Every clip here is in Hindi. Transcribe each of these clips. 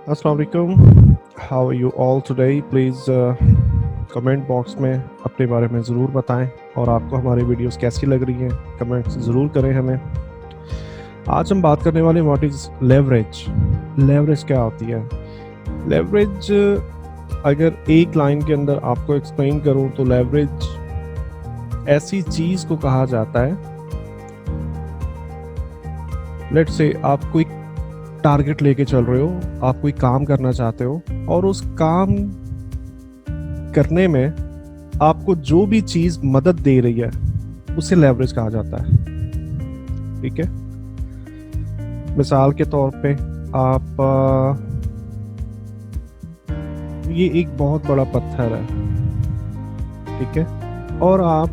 अस्सलाम वालेकुम। How are you all today? Please comment box में अपने बारे में ज़रूर बताएं और आपको हमारी वीडियोस कैसी लग रही हैं कमेंट्स ज़रूर करें हमें। आज हम बात करने वाले व्हाट इज़ लेवरेज। लेवरेज क्या होती है? लेवरेज अगर एक लाइन के अंदर आपको एक्सप्लेन करूं तो लेवरेज ऐसी चीज़ को कहा जाता है, लेट्स से आप कोई टारगेट लेके चल रहे हो, आप कोई काम करना चाहते हो और उस काम करने में आपको जो भी चीज मदद दे रही है उसे लेवरेज कहा जाता है। ठीक है, मिसाल के तौर पे आप ये एक बहुत बड़ा पत्थर है, ठीक है, और आप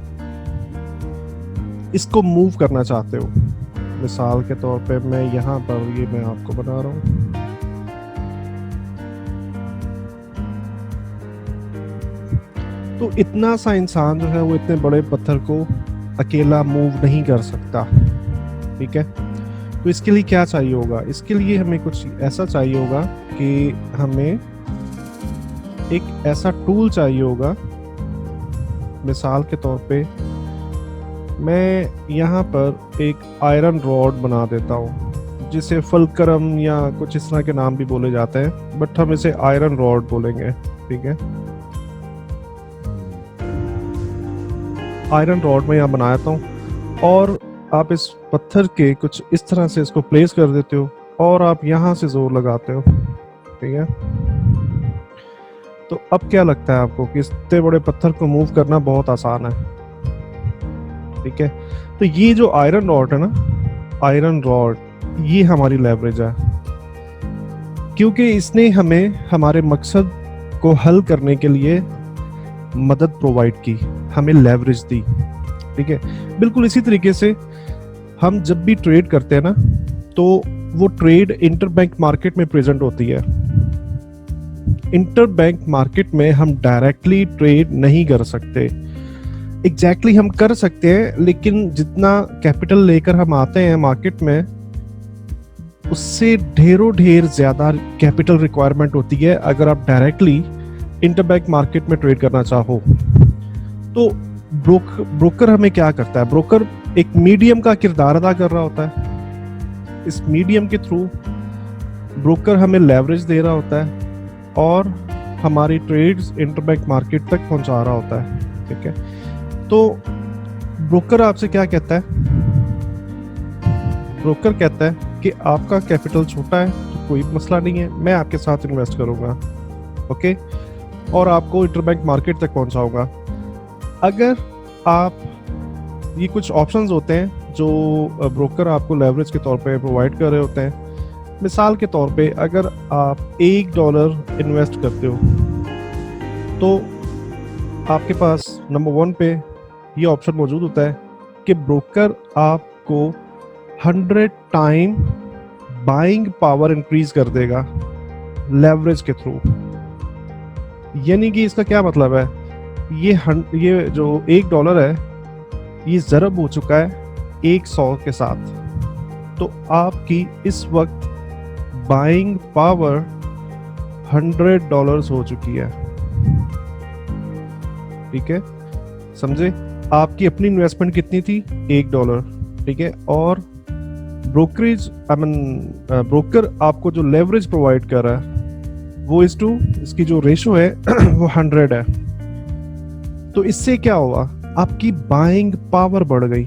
इसको मूव करना चाहते हो। मिसाल के तौर पे मैं यहाँ पर ये मैं आपको बना रहा हूँ। तो इतना सा इंसान जो है वो इतने बड़े पत्थर को अकेला मूव नहीं कर सकता। ठीक है, तो इसके लिए क्या चाहिए होगा? इसके लिए हमें कुछ ऐसा चाहिए होगा कि हमें एक ऐसा टूल चाहिए होगा। मिसाल के तौर पे मैं यहाँ पर एक आयरन रॉड बना देता हूँ, जिसे फलकरम या कुछ इस तरह के नाम भी बोले जाते हैं, बट हम इसे आयरन रॉड बोलेंगे। ठीक है, आयरन रॉड में यहाँ बनाता हूँ और आप इस पत्थर के कुछ इस तरह से इसको प्लेस कर देते हो और आप यहाँ से जोर लगाते हो। ठीक है, तो अब क्या लगता है आपको कि इतने बड़े पत्थर को मूव करना बहुत आसान है। ठीक है, तो ये जो आयरन रॉड है ना, आयरन रॉड, ये हमारी लेवरेज है, क्योंकि इसने हमें हमारे मकसद को हल करने के लिए मदद प्रोवाइड की, हमें लेवरेज दी। ठीक है, बिल्कुल इसी तरीके से हम जब भी ट्रेड करते हैं ना, तो वो ट्रेड इंटरबैंक मार्केट में प्रेजेंट होती है। इंटरबैंक मार्केट में हम डायरेक्टली ट्रेड नहीं कर सकते। एग्जैक्टली हम कर सकते हैं, लेकिन जितना कैपिटल लेकर हम आते हैं मार्केट में, उससे ढेर ज्यादा कैपिटल रिक्वायरमेंट होती है अगर आप डायरेक्टली इंटरबैंक मार्केट में ट्रेड करना चाहो। तो ब्रोकर हमें क्या करता है? ब्रोकर एक मीडियम का किरदार अदा कर रहा होता है। इस मीडियम के थ्रू ब्रोकर हमें लेवरेज दे रहा होता है और हमारी ट्रेड्स इंटरबैंक मार्केट तक पहुंचा रहा होता है। ठीक है, तो ब्रोकर आपसे क्या कहता है? ब्रोकर कहता है कि आपका कैपिटल छोटा है तो कोई मसला नहीं है, मैं आपके साथ इन्वेस्ट करूंगा, ओके, और आपको इंटरबैंक मार्केट तक पहुंचाऊंगा। अगर आप, ये कुछ ऑप्शंस होते हैं जो ब्रोकर आपको लेवरेज के तौर पे प्रोवाइड कर रहे होते हैं। मिसाल के तौर पे अगर आप $1 इन्वेस्ट करते हो तो आपके पास नंबर 1 पे ये ऑप्शन मौजूद होता है कि ब्रोकर आपको 100 टाइम बाइंग पावर इंक्रीज कर देगा लेवरेज के थ्रू। यानी कि इसका क्या मतलब है? ये जो $1 है, ये ज़रब हो चुका है 100 के साथ, तो आपकी इस वक्त बाइंग पावर $100 हो चुकी है। ठीक है, समझे? आपकी अपनी इन्वेस्टमेंट कितनी थी? $1। ठीक है, और ब्रोकरेज ब्रोकर आपको जो लेवरेज प्रोवाइड कर रहा है वो इसकी जो रेशो है वो 100 है। तो इससे क्या हुआ? आपकी बाइंग पावर बढ़ गई।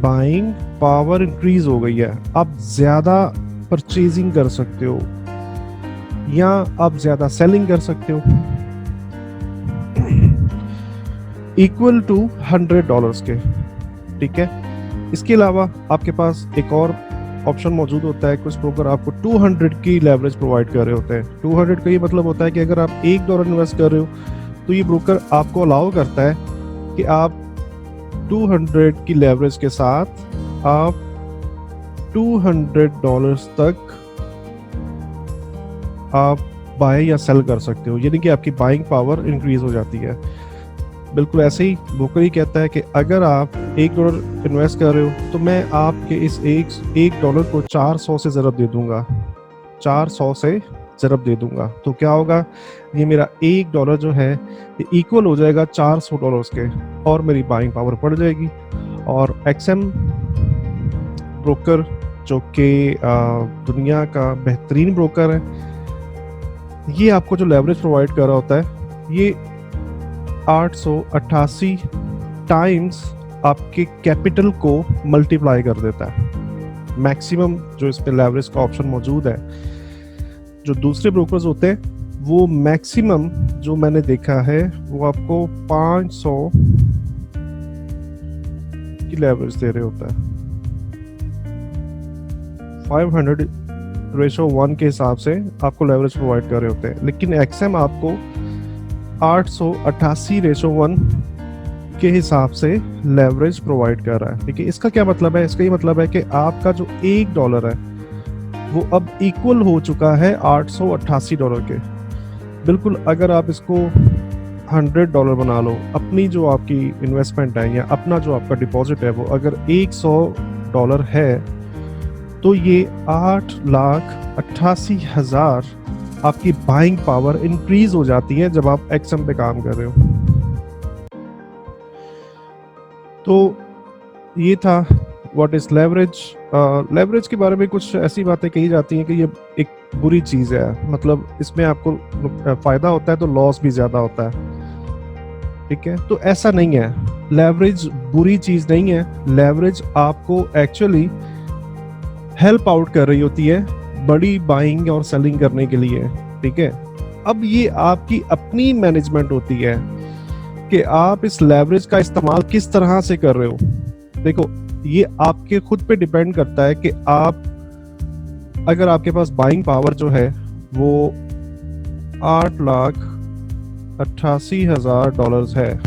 बाइंग पावर इंक्रीज हो गई है, आप ज्यादा परचेजिंग कर सकते हो या आप ज्यादा सेलिंग कर सकते हो, इक्वल टू $100 के। ठीक है, इसके अलावा आपके पास एक और ऑप्शन मौजूद होता है। कुछ ब्रोकर आपको 200 की लेवरेज प्रोवाइड कर रहे होते हैं। 200 का ये मतलब होता है कि अगर आप $1 इन्वेस्ट कर रहे हो तो ये ब्रोकर आपको अलाउ करता है कि आप 200 की लेवरेज के साथ आप $200 तक आप बाय या सेल कर सकते हो, यानी कि आपकी बाइंग पावर इंक्रीज हो जाती है। बिल्कुल ऐसे ही ब्रोकर ही कहता है कि अगर आप $1 इन्वेस्ट कर रहे हो तो मैं आपके इस एक डॉलर को 400 से ज़रब दे दूंगा, 400 से ज़रब दे दूंगा। तो क्या होगा, ये मेरा $1 जो है ये इक्वल हो जाएगा $400 के, और मेरी बाइंग पावर बढ़ जाएगी। और एक्सएम ब्रोकर जो कि दुनिया का बेहतरीन ब्रोकर है, ये आपको जो लेवरेज प्रोवाइड कर रहा होता है ये 888 टाइम्स आपके कैपिटल को मल्टीप्लाई कर देता है। मैक्सिमम जो इस पे लेवरेज का ऑप्शन मौजूद है, जो दूसरे ब्रोकर्स होते हैं वो मैक्सिमम जो मैंने देखा है वो आपको 500 की लेवरेज दे रहे होता है। 500:1 के हिसाब से आपको लेवरेज प्रोवाइड कर रहे होते हैं, लेकिन एक्सएम आपको 888:1 के हिसाब से लेवरेज प्रोवाइड कर रहा है। ठीक है, इसका क्या मतलब है? इसका ये मतलब है कि आपका जो $1 है वो अब इक्वल हो चुका है $888 के। बिल्कुल, अगर आप इसको $100 बना लो, अपनी जो आपकी इन्वेस्टमेंट है या अपना जो आपका डिपॉजिट है वो अगर $100 है तो ये 8,88,000 आपकी बाइंग पावर इंक्रीज हो जाती है जब आप एक्सएम पे काम कर रहे हो। तो ये था व्हाट इज लेवरेज। लेवरेज के बारे में कुछ ऐसी बातें कही जाती हैं कि ये एक बुरी चीज़ है, मतलब इसमें आपको फ़ायदा होता है तो लॉस भी ज़्यादा होता है। ठीक है, तो ऐसा नहीं है, लेवरेज बुरी चीज़ नहीं है। लेवरेज आपको एक्चुअली हेल्प आउट कर रही होती है बड़ी बाइंग और सेलिंग करने के लिए। ठीक है, अब ये आपकी अपनी मैनेजमेंट होती है कि आप इस लेवरेज का इस्तेमाल किस तरह से कर रहे हो। देखो, ये आपके खुद पे डिपेंड करता है कि आप, अगर आपके पास बाइंग पावर जो है वो $8,88,000 है,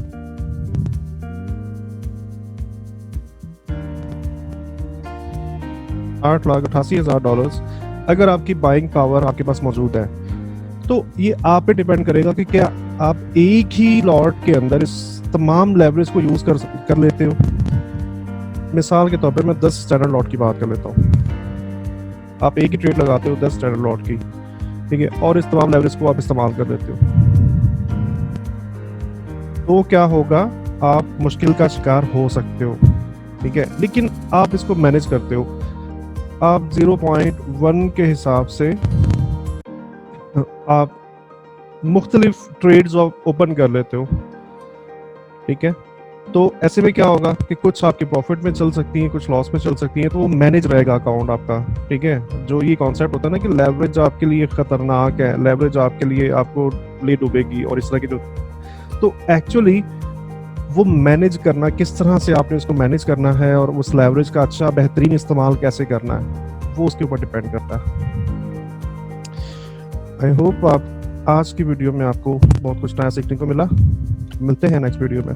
$8,88,000 अगर आपकी बाइंग पावर आपके पास मौजूद है, तो ये आप पे डिपेंड करेगा कि क्या आप एक ही लॉट के अंदर इस तमाम लेवरेज को यूज कर लेते हो। मिसाल के तौर पे मैं 10 स्टैंडर्ड लॉट की बात कर लेता हूँ। आप एक ही ट्रेड लगाते हो 10 स्टैंडर्ड लॉट की, ठीक है, और इस तमाम लेवरेज को आप इस्तेमाल कर लेते हो, तो क्या होगा, आप मुश्किल का शिकार हो सकते हो। ठीक है, लेकिन आप इसको मैनेज करते हो। आप 0.1 के हिसाब से आप मुख्तलिफ ट्रेड्स ओपन कर लेते हो। ठीक है, तो ऐसे में क्या होगा कि कुछ आपके प्रॉफिट में चल सकती हैं, कुछ लॉस में चल सकती हैं, तो वो मैनेज रहेगा अकाउंट आपका। ठीक है, जो ये कॉन्सेप्ट होता है ना कि लेवरेज आपके लिए खतरनाक है, लेवरेज आपके लिए आपको ले डूबेगी और इस तरह की जो, तो एक्चुअली वो मैनेज करना, किस तरह से आपने उसको मैनेज करना है और उस लेवरेज का अच्छा बेहतरीन इस्तेमाल कैसे करना है, वो उसके ऊपर डिपेंड करता है। आई होप आप आज की वीडियो में आपको बहुत कुछ नया सीखने को मिला। मिलते हैं नेक्स्ट वीडियो में।